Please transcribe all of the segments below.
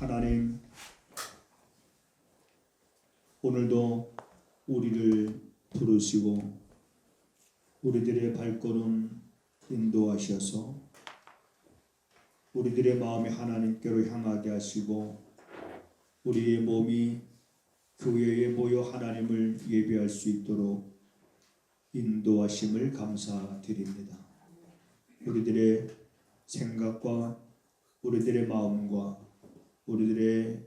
하나님, 오늘도 우리를 부르시고 우리들의 발걸음 인도하셔서 우리들의 마음이 하나님께로 향하게 하시고 우리의 몸이 교회에 모여 하나님을 예배할 수 있도록 인도하심을 감사드립니다. 우리들의 생각과 우리들의 마음과 우리들의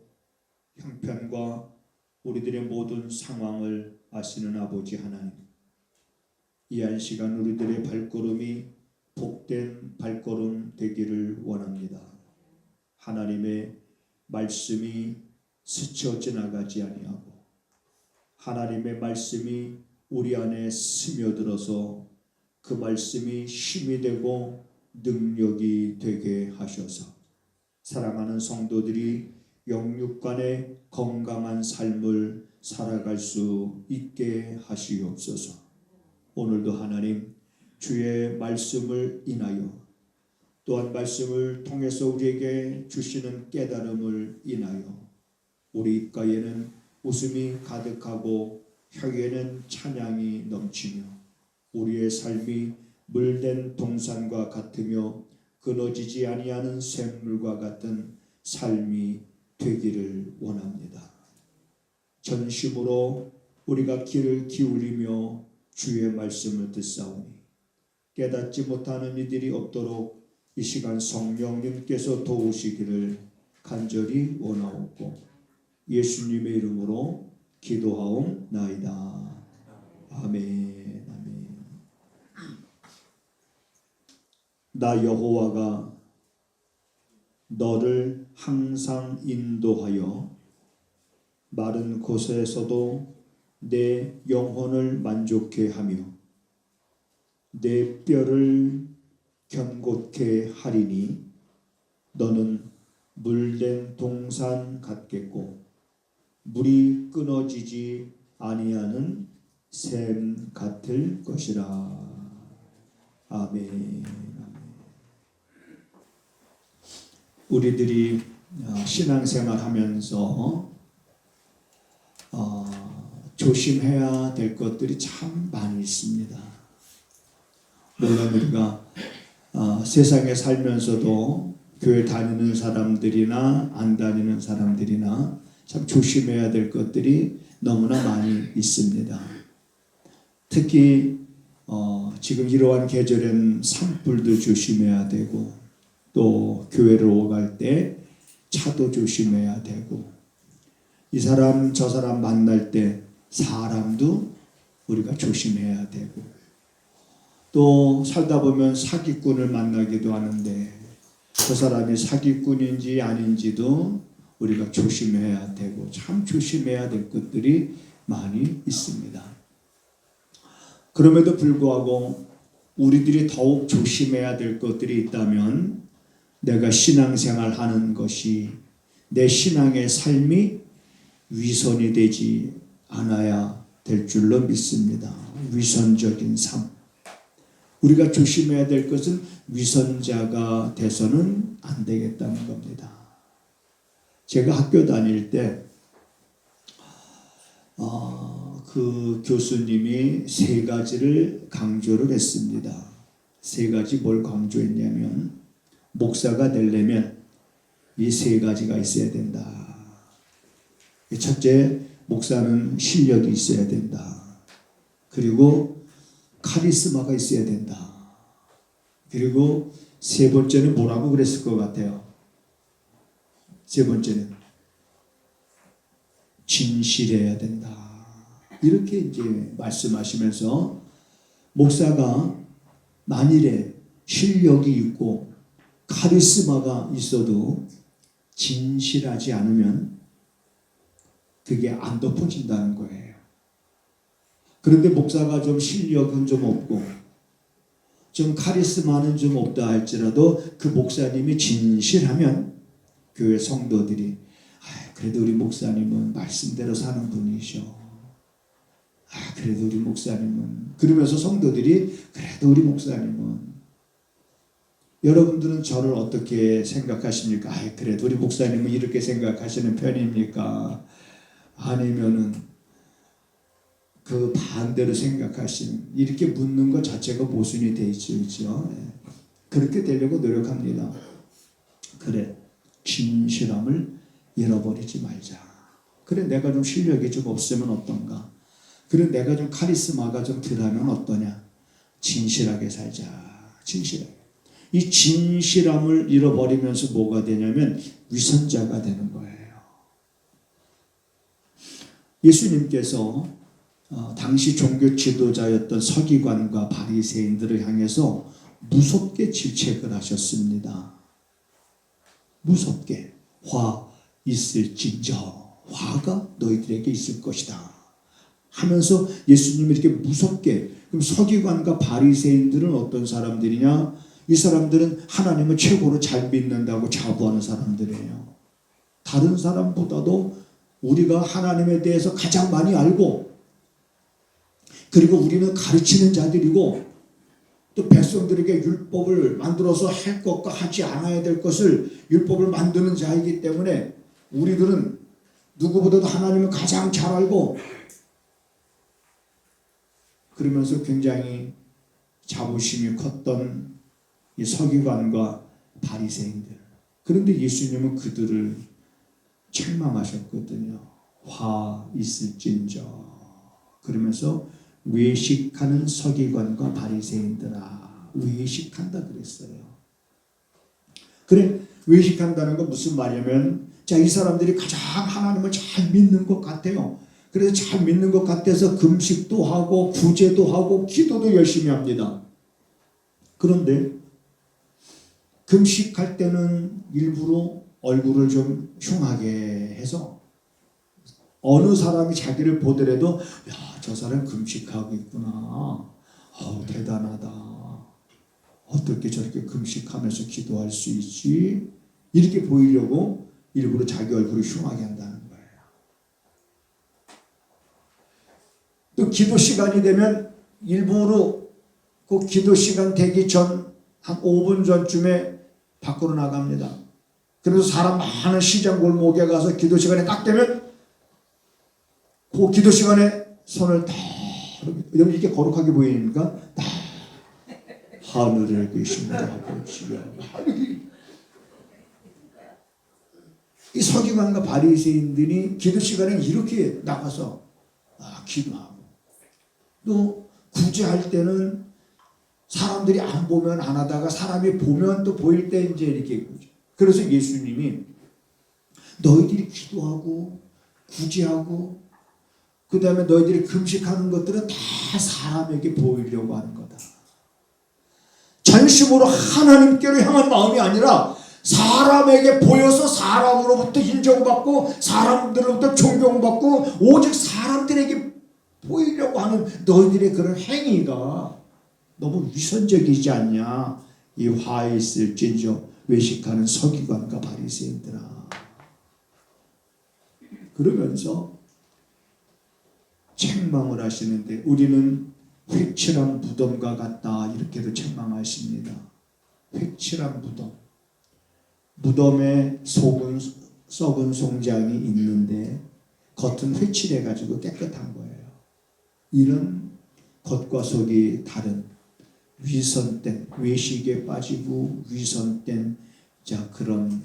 형편과 우리들의 모든 상황을 아시는 아버지 하나님, 이 한 시간 우리들의 발걸음이 복된 발걸음 되기를 원합니다. 하나님의 말씀이 스쳐 지나가지 아니하고 하나님의 말씀이 우리 안에 스며들어서 그 말씀이 힘이 되고 능력이 되게 하셔서 사랑하는 성도들이 영육간의 건강한 삶을 살아갈 수 있게 하시옵소서. 오늘도 하나님 주의 말씀을 인하여 또한 말씀을 통해서 우리에게 주시는 깨달음을 인하여 우리 입가에는 웃음이 가득하고 혀에는 찬양이 넘치며 우리의 삶이 물된 동산과 같으며 끊어지지 아니하는 샘물과 같은 삶이 되기를 원합니다. 전심으로 우리가 귀를 기울이며 주의 말씀을 듣사오니 깨닫지 못하는 이들이 없도록 이 시간 성령님께서 도우시기를 간절히 원하옵고 예수님의 이름으로 기도하옵나이다. 아멘. 아멘. 나 여호와가 너를 항상 인도하여 마른 곳에서도 내 영혼을 만족해 하며 내 뼈를 견고케 하리니 너는 물된 동산 같겠고 물이 끊어지지 아니하는 샘 같을 것이라. 아멘. 우리들이 신앙생활 하면서 조심해야 될 것들이 참 많이 있습니다. 물론 우리가 세상에 살면서도 교회 다니는 사람들이나 안 다니는 사람들이나 참 조심해야 될 것들이 너무나 많이 있습니다. 특히 지금 이러한 계절엔 산불도 조심해야 되고 또 교회를 오갈 때 차도 조심해야 되고 이 사람 저 사람 만날 때 사람도 우리가 조심해야 되고 또 살다 보면 사기꾼을 만나기도 하는데 그 사람이 사기꾼인지 아닌지도 우리가 조심해야 되고 참 조심해야 될 것들이 많이 있습니다. 그럼에도 불구하고 우리들이 더욱 조심해야 될 것들이 있다면 내가 신앙생활 하는 것이 내 신앙의 삶이 위선이 되지 않아야 될 줄로 믿습니다. 위선적인 삶. 우리가 조심해야 될 것은 위선자가 돼서는 안 되겠다는 겁니다. 제가 학교 다닐 때 그 교수님이 세 가지를 강조를 했습니다. 세 가지 뭘 강조했냐면 목사가 되려면 이 세 가지가 있어야 된다. 첫째, 목사는 실력이 있어야 된다. 그리고 카리스마가 있어야 된다. 그리고 세 번째는 뭐라고 그랬을 것 같아요? 세 번째는 진실해야 된다. 이렇게 이제 말씀하시면서 목사가 만일에 실력이 있고 카리스마가 있어도 진실하지 않으면 그게 안 덮어진다는 거예요. 그런데 목사가 좀 실력은 좀 없고 좀 카리스마는 좀 없다 할지라도 그 목사님이 진실하면 교회 성도들이 그래도 우리 목사님은 말씀대로 사는 분이셔. 그래도 우리 목사님은 그러면서 성도들이 그래도 우리 목사님은 여러분들은 저를 어떻게 생각하십니까? 그래도 우리 목사님은 이렇게 생각하시는 편입니까? 아니면은 그 반대로 생각하시는, 이렇게 묻는 것 자체가 모순이 되죠. 그렇게 되려고 노력합니다. 그래, 진실함을 잃어버리지 말자. 그래, 내가 좀 실력이 좀 없으면 어떤가? 그래, 내가 좀 카리스마가 좀 덜하면 어떠냐? 진실하게 살자. 진실하게. 이 진실함을 잃어버리면서 뭐가 되냐면 위선자가 되는 거예요. 예수님께서 당시 종교 지도자였던 서기관과 바리새인들을 향해서 무섭게 질책을 하셨습니다. 무섭게. 화 있을진저, 화가 너희들에게 있을 것이다 하면서 예수님이 이렇게 무섭게. 그럼 서기관과 바리새인들은 어떤 사람들이냐? 이 사람들은 하나님을 최고로 잘 믿는다고 자부하는 사람들이에요. 다른 사람보다도 우리가 하나님에 대해서 가장 많이 알고, 그리고 우리는 가르치는 자들이고, 또 백성들에게 율법을 만들어서 할 것과 하지 않아야 될 것을 율법을 만드는 자이기 때문에 우리들은 누구보다도 하나님을 가장 잘 알고, 그러면서 굉장히 자부심이 컸던 이 서기관과 바리새인들. 그런데 예수님은 그들을 책망하셨거든요. 화 있을진저. 그러면서 외식하는 서기관과 바리새인들아, 외식한다 그랬어요. 그래, 외식한다는 건 무슨 말이냐면, 자, 이 사람들이 가장 하나님을 잘 믿는 것 같아요. 그래서 잘 믿는 것 같아서 금식도 하고 구제도 하고 기도도 열심히 합니다. 그런데 금식할 때는 일부러 얼굴을 좀 흉하게 해서 어느 사람이 자기를 보더라도, 야, 저 사람 금식하고 있구나. 대단하다. 어떻게 저렇게 금식하면서 기도할 수 있지? 이렇게 보이려고 일부러 자기 얼굴을 흉하게 한다는 거예요. 또 기도 시간이 되면 일부러 그 기도 시간 되기 전 한 5분 전쯤에 밖으로 나갑니다. 그래서 사람 많은 시장 골목에 가서 기도 시간에 딱 되면 그 기도 시간에 손을 다, 여러분 이렇게 거룩하게 보이니까 다, 하늘에 계신 아버지여. 이 서기관과 바리새인들이 기도 시간에 이렇게 나가서 기도하고, 또 구제할 때는 사람들이 안 보면 안 하다가 사람이 보면 또 보일 때 이제 이렇게. 그래서 예수님이 너희들이 기도하고 구제하고 그 다음에 너희들이 금식하는 것들은 다 사람에게 보이려고 하는 거다. 전심으로 하나님께로 향한 마음이 아니라 사람에게 보여서 사람으로부터 인정받고 사람들로부터 존경받고 오직 사람들에게 보이려고 하는 너희들의 그런 행위가 너무 위선적이지 않냐. 이 화에 있을진저 외식하는 서기관과 바리새인들아. 그러면서 책망을 하시는데, 우리는 획칠한 무덤과 같다 이렇게도 책망하십니다. 획칠한 무덤. 무덤에 썩은 송장이 있는데 겉은 회칠해가지고 깨끗한 거예요. 이런 겉과 속이 다른 위선된, 외식에 빠지고 위선된 그런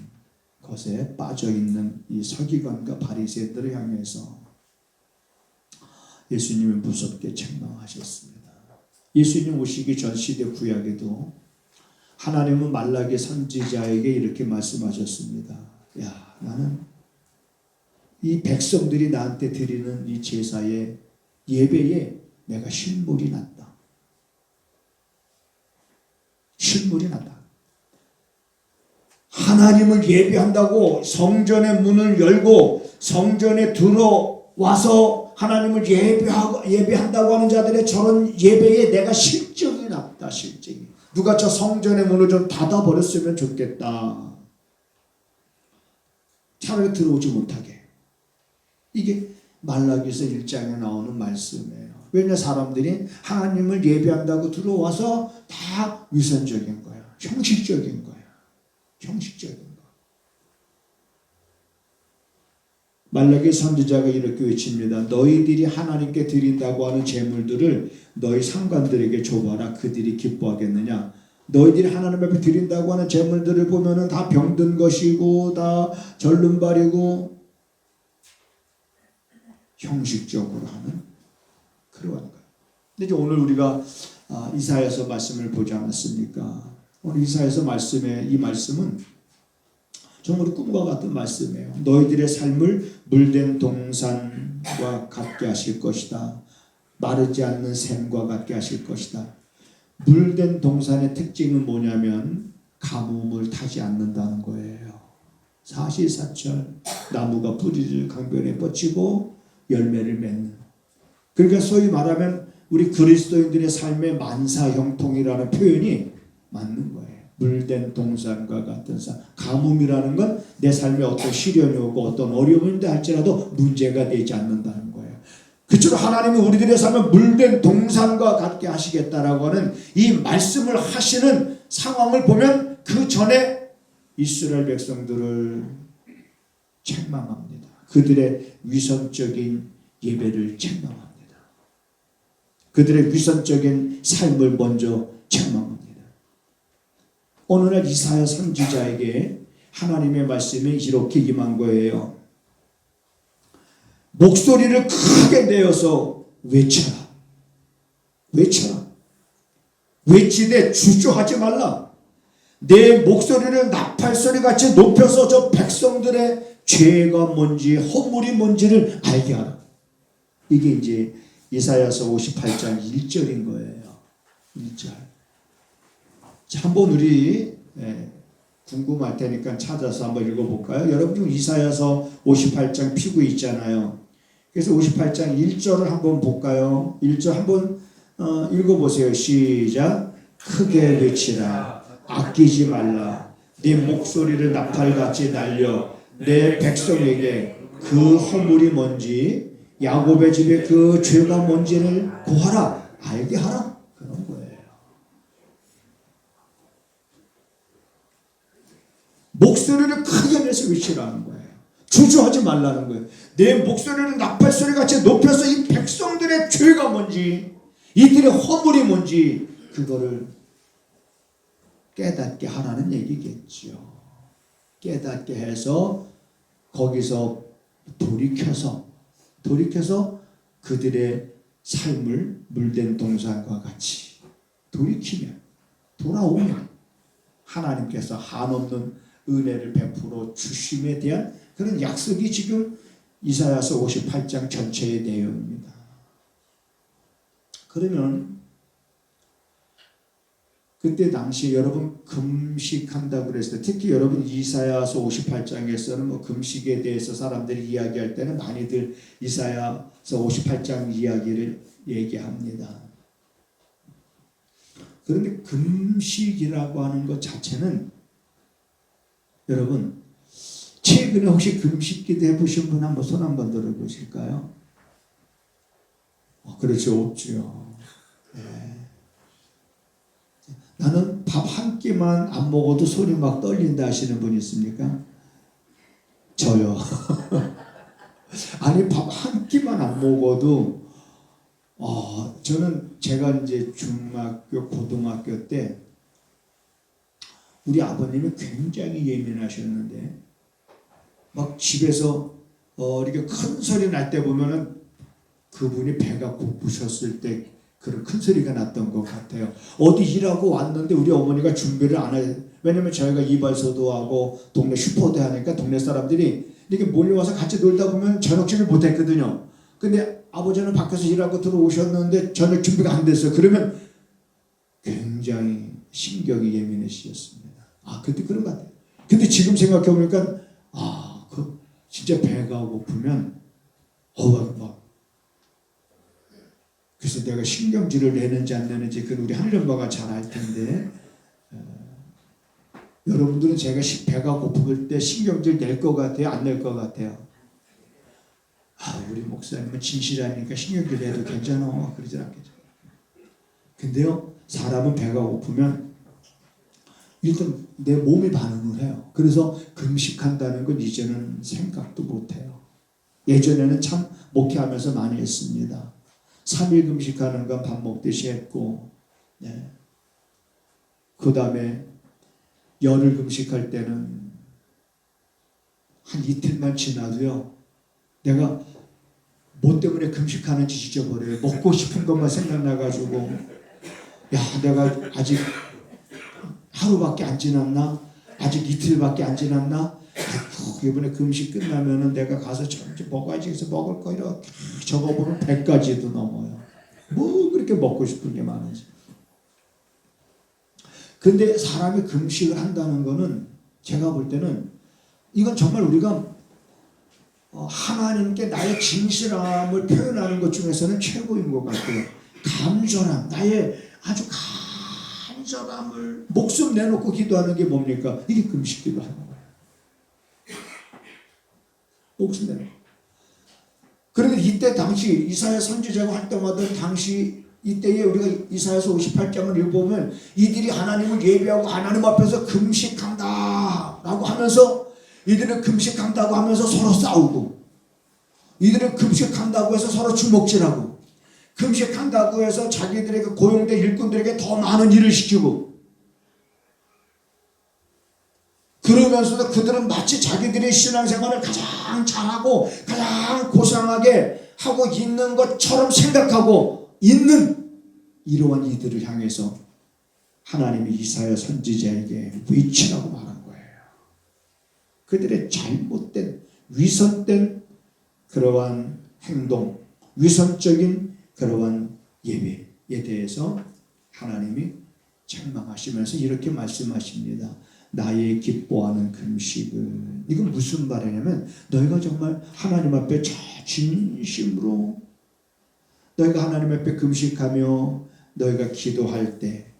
것에 빠져있는 이 서기관과 바리새인들을 향해서 예수님이 무섭게 책망하셨습니다. 예수님 오시기 전 시대 구약에도 하나님은 말라기 선지자에게 이렇게 말씀하셨습니다. 야, 나는 이 백성들이 나한테 드리는 이 제사의 예배에 내가 실물이 난다. 실물이 난다. 하나님을 예배한다고 성전의 문을 열고 성전에 들어와서 하나님을 예배한다고 하는 자들의 저런 예배에 내가 실적이 났다. 실적이. 누가 저 성전의 문을 좀 닫아버렸으면 좋겠다. 차라리 들어오지 못하게. 이게 말라기서 1장에 나오는 말씀이에요. 왜냐, 사람들이 하나님을 예배한다고 들어와서 다 위선적인 거야. 형식적인 거야. 형식적인 거. 말라기 선지자가 이렇게 외칩니다. 너희들이 하나님께 드린다고 하는 제물들을 너희 상관들에게 줘봐라. 그들이 기뻐하겠느냐. 너희들이 하나님 앞에 드린다고 하는 제물들을 보면은 다 병든 것이고 다 절름발이고 형식적으로 하는 그러한 거예요. 근데 이제 오늘 우리가 이사야서 말씀을 보지 않았습니까? 오늘 이사야서 이 말씀은 정말 꿈과 같은 말씀이에요. 너희들의 삶을 물된 동산과 같게 하실 것이다. 마르지 않는 샘과 같게 하실 것이다. 물된 동산의 특징은 뭐냐면 가뭄을 타지 않는다는 거예요. 사시사철 나무가 뿌리를 강변에 뻗치고 열매를 맺는. 그러니까 소위 말하면 우리 그리스도인들의 삶의 만사형통이라는 표현이 맞는 거예요. 물된 동산과 같은 삶. 가뭄이라는 건 내 삶에 어떤 시련이 오고 어떤 어려움인데 할지라도 문제가 되지 않는다는 거예요. 그처럼 하나님이 우리들의 삶을 물된 동산과 같게 하시겠다라고 하는 이 말씀을 하시는 상황을 보면 그 전에 이스라엘 백성들을 책망합니다. 그들의 위선적인 예배를 책망합니다. 그들의 위선적인 삶을 먼저 책망합니다. 어느 날 이사야 선지자에게 하나님의 말씀이 이렇게 임한 거예요. 목소리를 크게 내어서 외쳐라. 외쳐라. 외치되 주저하지 말라. 내 목소리를 나팔소리같이 높여서 저 백성들의 죄가 뭔지 허물이 뭔지를 알게 하라. 이게 이제 이사야서 58장 1절인 거예요. 1절. 자, 한번 우리 궁금할 테니까 찾아서 한번 읽어볼까요? 여러분 지금 이사야서 58장 피고 있잖아요. 그래서 58장 1절을 한번 볼까요? 1절 한번 읽어보세요. 시작. 크게 외치라. 아끼지 말라. 네 목소리를 나팔같이 날려 내 백성에게 그 허물이 뭔지 야곱의 집에 그 죄가 뭔지를 고하라. 알게 하라. 그런 거예요. 목소리를 크게 내서 외치라는 거예요. 주저하지 말라는 거예요. 내 목소리를 나팔소리같이 높여서 이 백성들의 죄가 뭔지 이들의 허물이 뭔지 그거를 깨닫게 하라는 얘기겠죠. 깨닫게 해서 거기서 돌이켜서 그들의 삶을 물된 동산과 같이 돌아오면 하나님께서 한없는 은혜를 베풀어 주심에 대한 그런 약속이 지금 이사야서 58장 전체의 내용입니다. 그러면 그때 당시에 여러분 금식한다고 그랬을 때 특히 여러분 이사야서 58장에서는 뭐 금식에 대해서 사람들이 이야기할 때는 많이들 이사야서 58장 이야기를 얘기합니다. 그런데 금식이라고 하는 것 자체는 여러분 최근에 혹시 금식기도 해보신 분 한번 손 한번 들어보실까요? 그렇죠. 없죠. 네. 나는 밥 한 끼만 안 먹어도 손이 막 떨린다 하시는 분 있습니까? 저요. 아니 밥 한 끼만 안 먹어도 저는 제가 이제 중학교 고등학교 때 우리 아버님이 굉장히 예민하셨는데 막 집에서 이렇게 큰 소리 날 때 보면은 그분이 배가 고프셨을 때 그런 큰 소리가 났던 것 같아요. 어디 일하고 왔는데 우리 어머니가 준비를 안 해요. 왜냐면 저희가 이발소도 하고 동네 슈퍼도 하니까 동네 사람들이 이렇게 몰려와서 같이 놀다 보면 저녁집을 못 했거든요. 근데 아버지는 밖에서 일하고 들어오셨는데 저녁 준비가 안 됐어요. 그러면 굉장히 신경이 예민해지셨습니다. 그때 그런 것 같아요. 근데 지금 생각해보니까 진짜 배가 고프면 막 그래서 내가 신경질을 내는지 안 내는지 그건 우리 하늘엄마가 잘 알 텐데 여러분들은 제가 배가 고플 때 신경질 낼 것 같아요? 안 낼 것 같아요? 우리 목사님은 진실하니까 신경질 내도 괜찮아 그러지 않겠죠. 근데요 사람은 배가 고프면 일단 내 몸이 반응을 해요. 그래서 금식한다는 건 이제는 생각도 못해요. 예전에는 참 목회하면서 많이 했습니다. 3일 금식하는 건 밥 먹듯이 했고, 네. 그 다음에 열흘 금식할 때는 한 이틀만 지나도요, 내가 뭐 때문에 금식하는지 잊어버려요. 먹고 싶은 것만 생각나가지고, 야, 내가 아직 하루밖에 안 지났나? 아직 이틀밖에 안 지났나? 아이고, 이번에 금식 끝나면은 내가 가서 저렇게 먹어야지 해서 먹을 거 이렇게 적어보면 100가지도 넘어요. 뭐 그렇게 먹고 싶은 게 많은지. 근데 사람이 금식을 한다는 거는 제가 볼 때는 이건 정말 우리가 하나님께 나의 진실함을 표현하는 것 중에서는 최고인 것 같아요. 간절함, 나의 아주 간절함을 목숨 내놓고 기도하는 게 뭡니까? 이게 금식 기도하는 거예요. 목숨 내놓고. 그런데 이때 당시 이사야 선지자가 활동하던 당시 이때에 우리가 이사야서 58장을 읽어보면 이들이 하나님을 예배하고 하나님 앞에서 금식한다 라고 하면서, 이들은 금식한다고 하면서 서로 싸우고, 이들은 금식한다고 해서 서로 주먹질하고, 금식한다고 해서 자기들에게 고용된 일꾼들에게 더 많은 일을 시키고, 그러면서도 그들은 마치 자기들의 신앙생활을 가장 잘하고 가장 고상하게 하고 있는 것처럼 생각하고 있는 이러한 이들을 향해서 하나님이 이사야 선지자에게 외치라고 말한 거예요. 그들의 잘못된 위선된 그러한 행동, 위선적인 그러한 예배에 대해서 하나님이 책망하시면서 이렇게 말씀하십니다. 나의 기뻐하는 금식은, 이건 무슨 말이냐면 너희가 정말 하나님 앞에 진심으로 너희가 하나님 앞에 금식하며 너희가 기도할 때,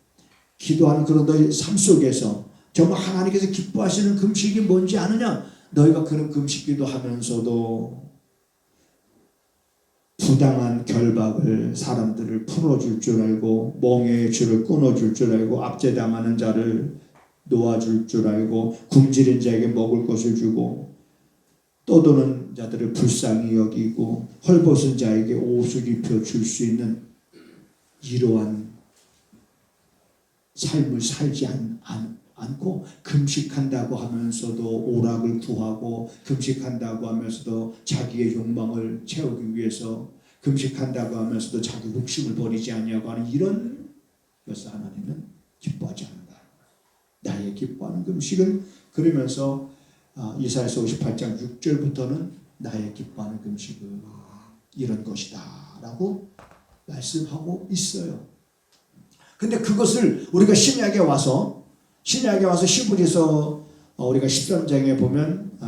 기도하는 그런 너희 삶 속에서 정말 하나님께서 기뻐하시는 금식이 뭔지 아느냐? 너희가 그런 금식 기도하면서도 부당한 결박을 사람들을 풀어줄 줄 알고, 멍에의 줄을 끊어줄 줄 알고, 압제당하는 자를 놓아줄 줄 알고, 굶주린 자에게 먹을 것을 주고, 떠도는 자들을 불쌍히 여기고, 헐벗은 자에게 옷을 입혀 줄 수 있는 이러한 삶을 살지 않고 금식한다고 하면서도 오락을 구하고, 금식한다고 하면서도 자기의 욕망을 채우기 위해서, 금식한다고 하면서도 자기 욕심을 버리지 아니하고 하는 이런 것을 하나님은 기뻐하지 않는다. 나의 기뻐하는 금식은, 그러면서 이사야서 58장 6절부터는 나의 기뻐하는 금식은 이런 것이다 라고 말씀하고 있어요. 근데 그것을 우리가 신약에 와서 히브리서 우리가 13장에 보면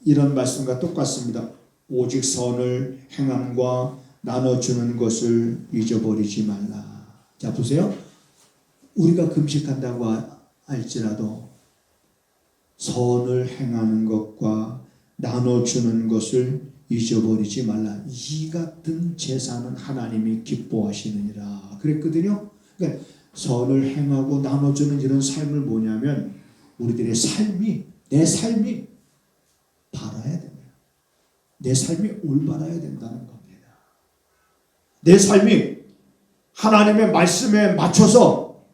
이런 말씀과 똑같습니다. 오직 선을 행함과 나눠주는 것을 잊어버리지 말라. 자, 보세요. 우리가 금식한다고 할지라도 선을 행하는 것과 나눠주는 것을 잊어버리지 말라. 이 같은 제사는 하나님이 기뻐하시느니라 그랬거든요. 그러니까 선을 행하고 나눠주는 이런 삶을 뭐냐면, 우리들의 삶이, 내 삶이 바라야 됩니다. 내 삶이 올바라야 된다는 겁니다. 내 삶이 하나님의 말씀에 맞춰서,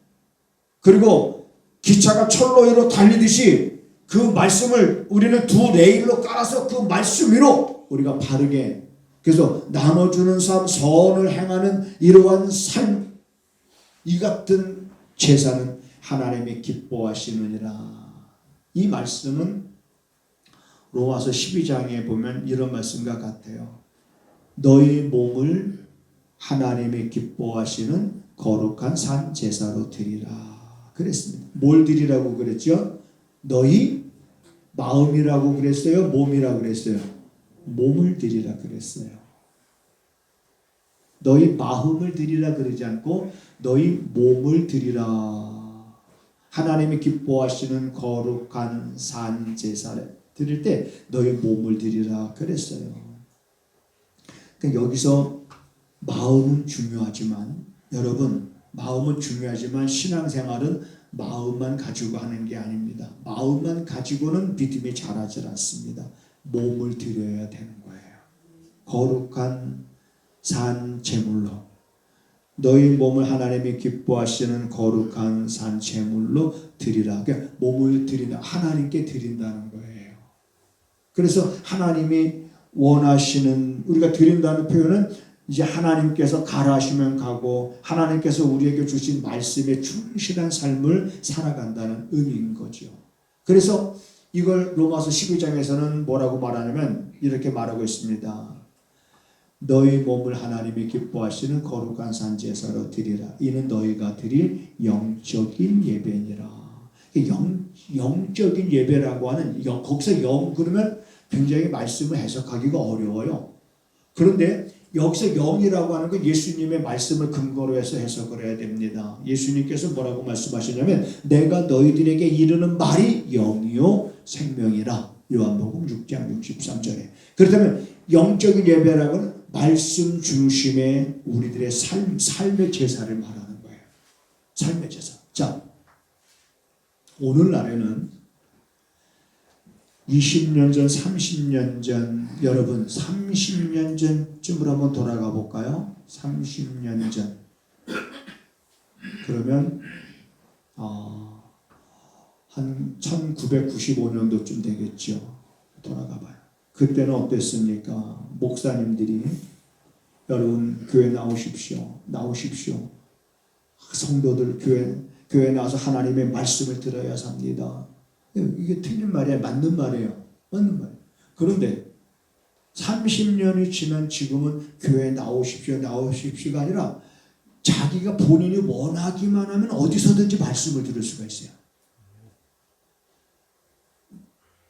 그리고 기차가 철로 위로 달리듯이 그 말씀을 우리는 두 레일로 깔아서 그 말씀 위로 우리가 바르게, 그래서 나눠주는 삶, 선을 행하는 이러한 삶, 이 같은 제사는 하나님이 기뻐하시느니라. 이 말씀은 로마서 12장에 보면 이런 말씀과 같아요. 너희 몸을 하나님이 기뻐하시는 거룩한 산 제사로 드리라 그랬습니다. 뭘 드리라고 그랬죠? 너희 마음이라고 그랬어요? 몸이라고 그랬어요? 몸을 드리라 그랬어요. 너희 마음을 드리라 그러지 않고 너희 몸을 드리라. 하나님이 기뻐하시는 거룩한 산 제사를 드릴 때 너희 몸을 드리라 그랬어요. 그러니까 여기서 마음은 중요하지만, 여러분, 마음은 중요하지만 신앙생활은 마음만 가지고 하는 게 아닙니다. 마음만 가지고는 믿음이 자라질 않습니다. 몸을 드려야 되는 거예요. 거룩한 산 제물로 너희 몸을 하나님이 기뻐하시는 거룩한 산 제물로 드리라. 그러니까 몸을 드린다. 하나님께 드린다는 거예요. 그래서 하나님이 원하시는 우리가 드린다는 표현은 이제 하나님께서 가라하시면 가고 하나님께서 우리에게 주신 말씀에 충실한 삶을 살아간다는 의미인 거죠. 그래서 이걸 로마서 12장에서는 뭐라고 말하냐면 이렇게 말하고 있습니다. 너희 몸을 하나님이 기뻐하시는 거룩한 산제사로 드리라. 이는 너희가 드릴 영적인 예배니라. 영적인 예배라고 하는 거기서 영 그러면 굉장히 말씀을 해석하기가 어려워요. 그런데 여기서 영이라고 하는 건 예수님의 말씀을 근거로 해서 해석을 해야 됩니다. 예수님께서 뭐라고 말씀하시냐면 내가 너희들에게 이르는 말이 영이요 생명이라. 요한복음 6장 63절에. 그렇다면 영적인 예배라고는 말씀 중심의 우리들의 삶의 제사를 말하는 거예요. 삶의 제사. 자, 오늘날에는 20년 전, 30년 전, 여러분 30년 전쯤으로 한번 돌아가 볼까요? 30년 전. 그러면 한 1995년도쯤 되겠죠. 돌아가 봐요. 그때는 어땠습니까? 목사님들이 여러분 교회 나오십시오. 나오십시오. 성도들 교회 나와서 하나님의 말씀을 들어야 삽니다. 이게 틀린 말이야. 맞는 말이에요. 맞는 말이에요. 그런데 30년이 지난 지금은 교회 나오십시오. 나오십시오가 아니라 자기가 본인이 원하기만 하면 어디서든지 말씀을 들을 수가 있어요.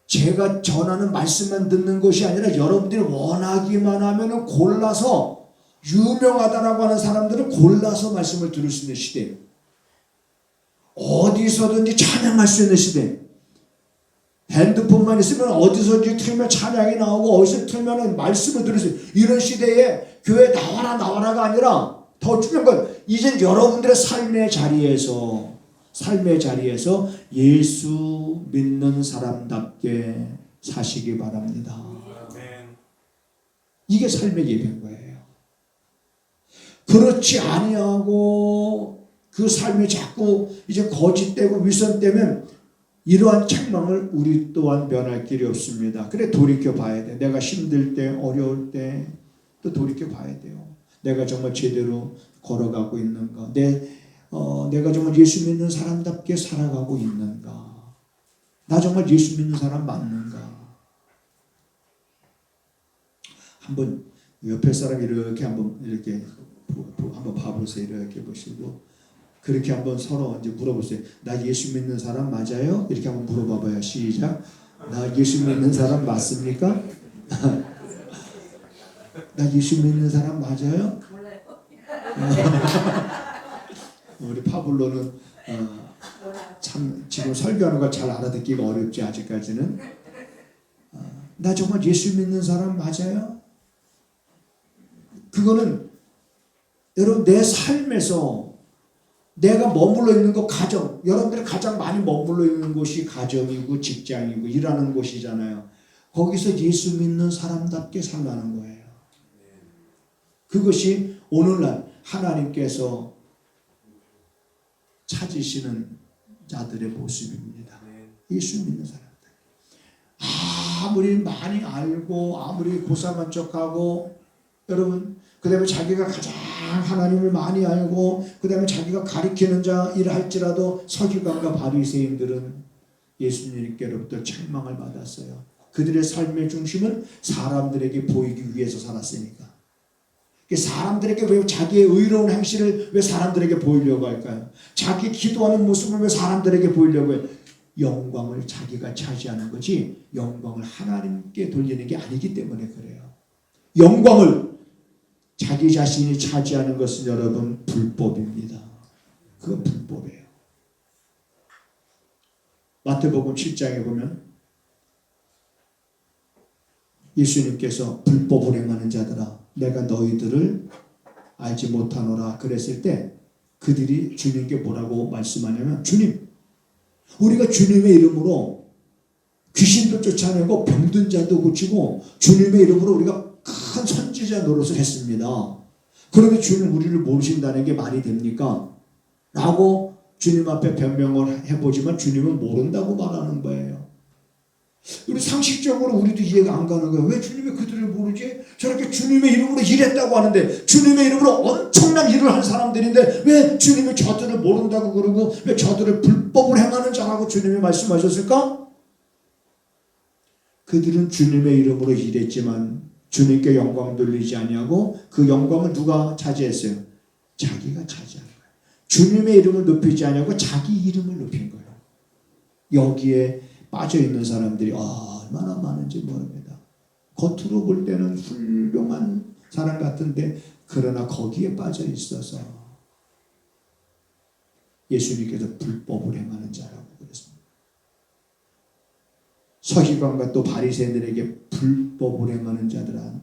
제가 전하는 말씀만 듣는 것이 아니라 여러분들이 원하기만 하면 골라서 유명하다라고 하는 사람들은 골라서 말씀을 들을 수 있는 시대예요. 어디서든지 찬양할 수 있는 시대. 핸드폰만 있으면 어디서든지 틀면 찬양이 나오고 어디서 틀면 말씀을 들을 수 있어요. 이런 시대에 교회 나와라가 아니라 더 중요한 건 이제 여러분들의 삶의 자리에서 예수 믿는 사람답게 사시기 바랍니다. 이게 삶의 예배인 거예요. 그렇지 아니하고 그 삶이 자꾸 이제 거짓되고 위선되면 이러한 책망을 우리 또한 면할 길이 없습니다. 그래 돌이켜 봐야 돼. 내가 힘들 때 어려울 때 또 돌이켜 봐야 돼요. 내가 정말 제대로 걸어가고 있는가? 내가 정말 예수 믿는 사람답게 살아가고 있는가? 나 정말 예수 믿는 사람 맞는가? 한번 옆에 사람 이렇게 한번 봐보세요. 이렇게 보시고 그렇게 한번 서로 이제 물어보세요. 나 예수 믿는 사람 맞아요? 이렇게 한번 물어봐봐요. 시작. 나 예수 믿는 사람 맞습니까? 나 예수 믿는 사람 맞아요? 우리 파블로는 참 지금 설교하는 걸 잘 알아듣기가 어렵지 아직까지는. 나 정말 예수 믿는 사람 맞아요? 그거는 여러분 내 삶에서 내가 머물러 있는 거 가정, 여러분들이 가장 많이 머물러 있는 곳이 가정이고 직장이고 일하는 곳이잖아요. 거기서 예수 믿는 사람답게 살라는 거예요. 그것이 오늘날 하나님께서 찾으시는 자들의 모습입니다. 예수 믿는 사람들. 아무리 많이 알고 아무리 고상한 척하고 여러분 그 다음에 자기가 가장 하나님을 많이 알고 그 다음에 자기가 가리키는 자 일을 할지라도 서기관과 바리새인들은 예수님께로부터 책망을 받았어요. 그들의 삶의 중심은 사람들에게 보이기 위해서 살았으니까. 사람들에게 왜 자기의 의로운 행실을 왜 사람들에게 보이려고 할까요? 자기 기도하는 모습을 왜 사람들에게 보이려고 해요? 영광을 자기가 차지하는 거지 영광을 하나님께 돌리는 게 아니기 때문에 그래요. 영광을 자기 자신이 차지하는 것은 여러분 불법입니다. 그건 불법이에요. 마태복음 7장에 보면 예수님께서 불법을 행하는 자들아 내가 너희들을 알지 못하노라 그랬을 때 그들이 주님께 뭐라고 말씀하냐면 주님 우리가 주님의 이름으로 귀신도 쫓아내고 병든 자도 고치고 주님의 이름으로 우리가 큰 선지자 노릇을 했습니다. 그런데 주님 우리를 모르신다는 게 말이 됩니까? 라고 주님 앞에 변명을 해보지만 주님은 모른다고 말하는 거예요. 우리 상식적으로 우리도 이해가 안 가는 거예요. 왜 주님이 그들을 모르지? 저렇게 주님의 이름으로 일했다고 하는데, 주님의 이름으로 엄청난 일을 한 사람들인데 왜 주님이 저들을 모른다고 그러고 왜 저들을 불법을 행하는 자라고 주님이 말씀하셨을까? 그들은 주님의 이름으로 일했지만 주님께 영광 돌리지 아니하고 그 영광을 누가 차지했어요? 자기가 차지한 거예요. 주님의 이름을 높이지 아니하고 자기 이름을 높인 거예요. 여기에 빠져있는 사람들이 얼마나 많은지 모릅니다. 겉으로 볼 때는 훌륭한 사람 같은데 그러나 거기에 빠져 있어서 예수님께서 불법을 행하는 자라고 그랬습니다. 서기관과 또 바리새인들에게 불법을 행하는 자들아,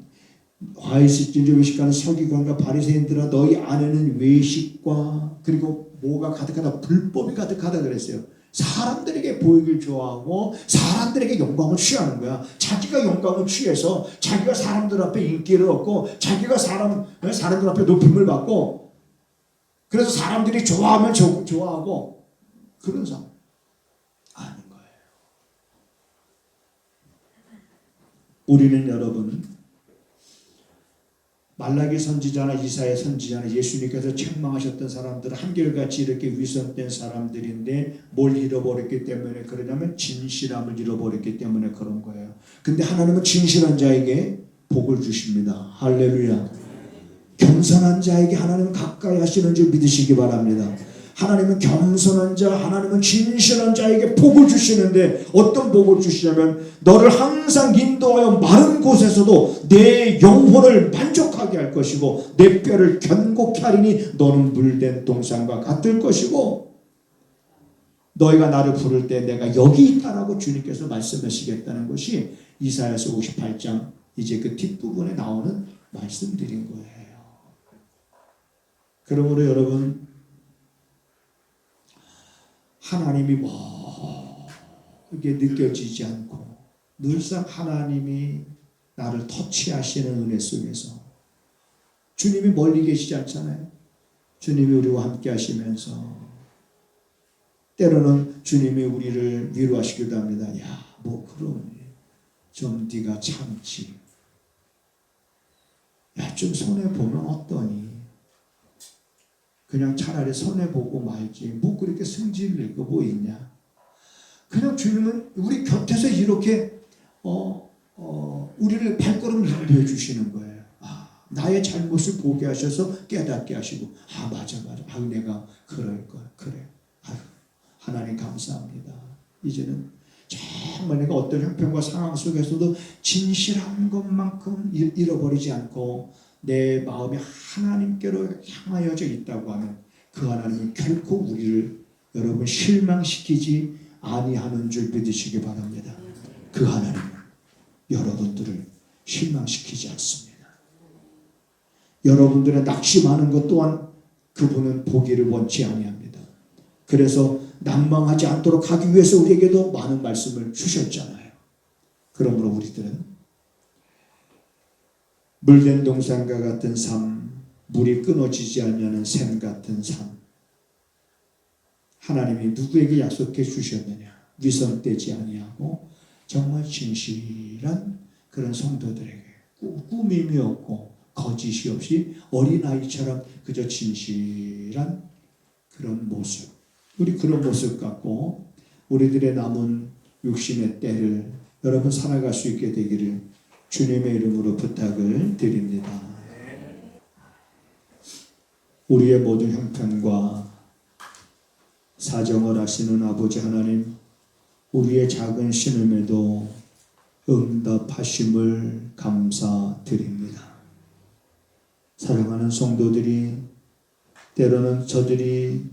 화이시진주 외식하는 서기관과 바리새인들아, 너희 안에는 외식과 그리고 뭐가 가득하다, 불법이 가득하다 그랬어요. 사람들에게 보이길 좋아하고 사람들에게 영광을 취하는 거야. 자기가 영광을 취해서 자기가 사람들 앞에 인기를 얻고 자기가 사람들 앞에 높임을 받고, 그래서 사람들이 좋아하면 좋아하고 그런 사람 아닌 거예요. 우리는 여러분 말라기 선지자나 이사야 선지자나 예수님께서 책망하셨던 사람들은 한결같이 이렇게 위선된 사람들인데 뭘 잃어버렸기 때문에 그러냐면 진실함을 잃어버렸기 때문에 그런 거예요. 근데 하나님은 진실한 자에게 복을 주십니다. 할렐루야. 겸손한 자에게 하나님은 가까이 하시는 줄 믿으시기 바랍니다. 하나님은 겸손한 자, 하나님은 진실한 자에게 복을 주시는데 어떤 복을 주시냐면 너를 항상 인도하여 마른 곳에서도 내 영혼을 만족하게 할 것이고 내 뼈를 견고케 하리니 너는 물된 동산과 같을 것이고 너희가 나를 부를 때 내가 여기 있다라고 주님께서 말씀하시겠다는 것이 이사야서 58장 이제 그 뒷부분에 나오는 말씀드린 거예요. 그러므로 여러분 하나님이 이게 느껴지지 않고 늘상 하나님이 나를 터치하시는 은혜 속에서 주님이 멀리 계시지 않잖아요. 주님이 우리와 함께 하시면서 때로는 주님이 우리를 위로하시기도 합니다. 야, 뭐 그러니 좀 네가 참지. 야, 좀 손해보면 어떠니? 그냥 차라리 손해보고 말지. 뭐 그렇게 승질 내고 뭐 있냐. 그냥 주님은 우리 곁에서 이렇게 우리를 발걸음 인도해 주시는 거예요. 나의 잘못을 보게 하셔서 깨닫게 하시고 맞아. 내가 그럴 걸. 그래. 하나님 감사합니다. 이제는 정말 내가 어떤 형편과 상황 속에서도 진실한 것만큼 잃어버리지 않고 내 마음이 하나님께로 향하여져 있다고 하면 그 하나님은 결코 우리를 여러분 실망시키지 아니하는 줄 믿으시기 바랍니다. 그 하나님은 여러분들을 실망시키지 않습니다. 여러분들의 낙심하는 것 또한 그분은 보기를 원치 아니합니다. 그래서 낭망하지 않도록 하기 위해서 우리에게도 많은 말씀을 주셨잖아요. 그러므로 우리들은 물된 동산과 같은 삶, 물이 끊어지지 않는 샘 같은 삶, 하나님이 누구에게 약속해 주셨느냐? 위선되지 아니하고 정말 진실한 그런 성도들에게 꾸밈이 없고 거짓이 없이 어린아이처럼 그저 진실한 그런 모습, 우리 그런 모습 갖고 우리들의 남은 육신의 때를 여러분 살아갈 수 있게 되기를 주님의 이름으로 부탁을 드립니다. 우리의 모든 형편과 사정을 아시는 아버지 하나님, 우리의 작은 신음에도 응답하심을 감사드립니다. 사랑하는 성도들이 때로는 저들이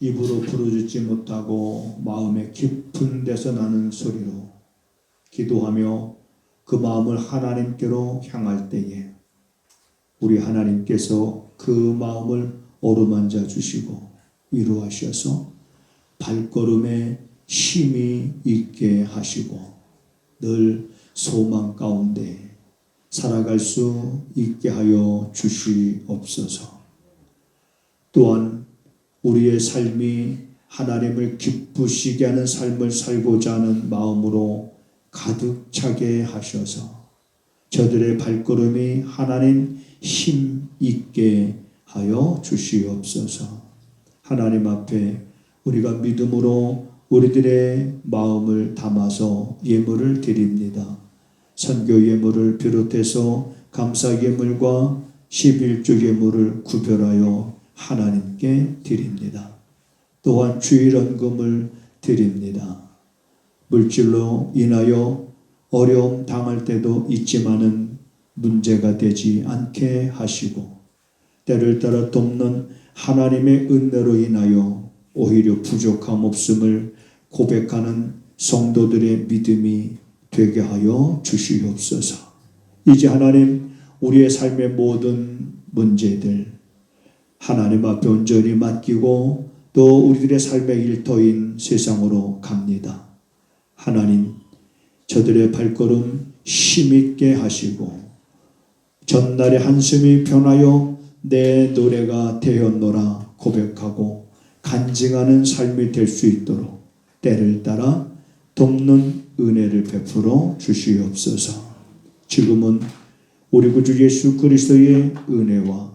입으로 부르짖지 못하고 마음의 깊은 데서 나는 소리로 기도하며 그 마음을 하나님께로 향할 때에 우리 하나님께서 그 마음을 어루만져 주시고 위로하셔서 발걸음에 힘이 있게 하시고 늘 소망 가운데 살아갈 수 있게 하여 주시옵소서. 또한 우리의 삶이 하나님을 기쁘시게 하는 삶을 살고자 하는 마음으로 가득 차게 하셔서 저들의 발걸음이 하나님 힘 있게 하여 주시옵소서. 하나님 앞에 우리가 믿음으로 우리들의 마음을 담아서 예물을 드립니다. 선교 예물을 비롯해서 감사 예물과 11조 예물을 구별하여 하나님께 드립니다. 또한 주일헌금을 드립니다. 물질로 인하여 어려움 당할 때도 있지만은 문제가 되지 않게 하시고 때를 따라 돕는 하나님의 은혜로 인하여 오히려 부족함 없음을 고백하는 성도들의 믿음이 되게 하여 주시옵소서. 이제 하나님 우리의 삶의 모든 문제들 하나님 앞에 온전히 맡기고 또 우리들의 삶의 일터인 세상으로 갑니다. 하나님 저들의 발걸음 힘있게 하시고 전날의 한숨이 변하여 내 노래가 되었노라 고백하고 간증하는 삶이 될 수 있도록 때를 따라 돕는 은혜를 베풀어 주시옵소서. 지금은 우리 구주 예수 그리스도의 은혜와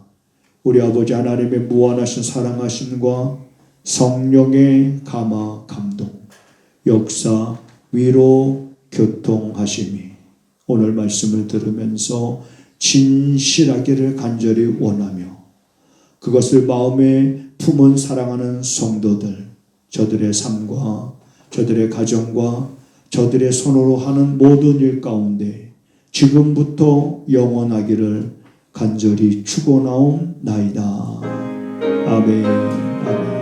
우리 아버지 하나님의 무한하신 사랑하심과 성령의 감화 감동 역사 위로 교통하심이 오늘 말씀을 들으면서 진실하기를 간절히 원하며 그것을 마음에 품은 사랑하는 성도들 저들의 삶과 저들의 가정과 저들의 손으로 하는 모든 일 가운데 지금부터 영원하기를 간절히 축원하옵나이다. 아멘. 아멘.